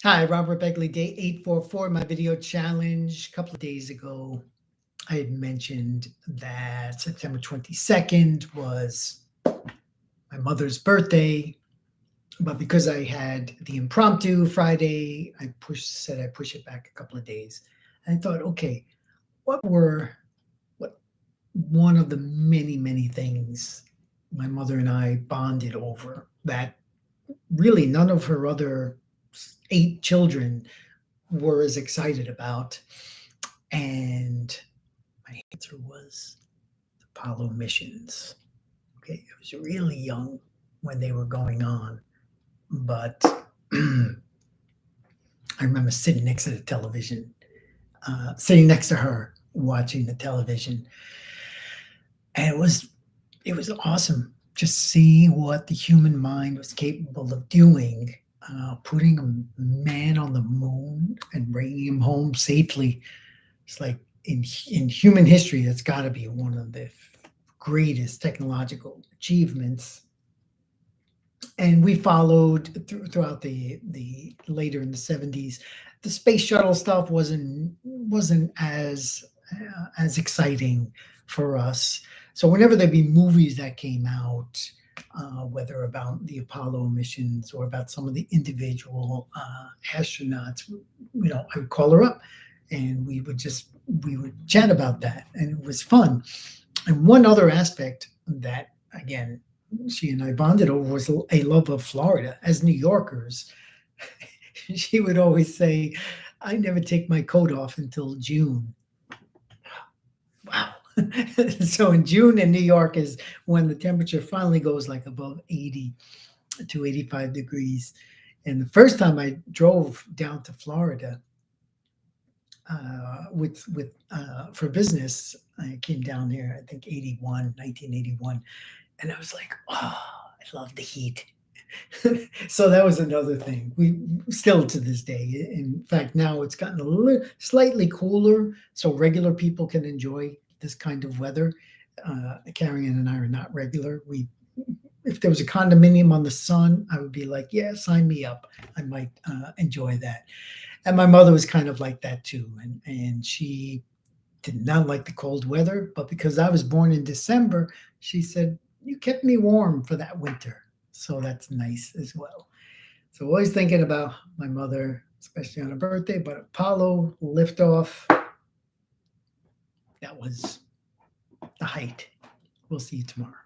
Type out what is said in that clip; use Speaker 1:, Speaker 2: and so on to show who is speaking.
Speaker 1: Hi, Robert Begley, day 844, my video challenge. A couple of days ago, I had mentioned that September 22nd was my mother's birthday, but because I had the impromptu Friday, said I push it back a couple of days. And I thought, okay, what one of the many things my mother and I bonded over that really none of her other 8 children were as excited about. And my answer was Apollo missions. Okay, I was really young when they were going on, but I remember sitting next to the television, sitting next to her watching the television, and it was awesome just seeing what the human mind was capable of doing. Putting a man on the moon and bringing him home safely. It's like in human history, that's got to be one of the greatest technological achievements. And we followed throughout the later in the 70s. The space shuttle stuff wasn't as exciting for us. So whenever there'd be movies that came out, whether about the Apollo missions or about some of the individual astronauts, I would call her up, and we would chat about that, and it was fun. And one other aspect that, again, she and I bonded over was a love of Florida. As New Yorkers, she would always say, "I never take my coat off until June." Wow. So in June in New York is when the temperature finally goes like above 80 to 85 degrees. And the first time I drove down to Florida with for business, I came down here, I think 1981, and I was like, oh, I love the heat. So that was another thing. We still to this day, in fact, now it's gotten slightly cooler, so regular people can enjoy this kind of weather. Carrion and I are not regular. If there was a condominium on the sun, I would be like, yeah, sign me up. I might enjoy that. And my mother was kind of like that too, and she did not like the cold weather, but because I was born in December, she said, you kept me warm for that winter. So that's nice as well. So always thinking about my mother, especially on her birthday, but Apollo liftoff, that was the height. We'll see you tomorrow.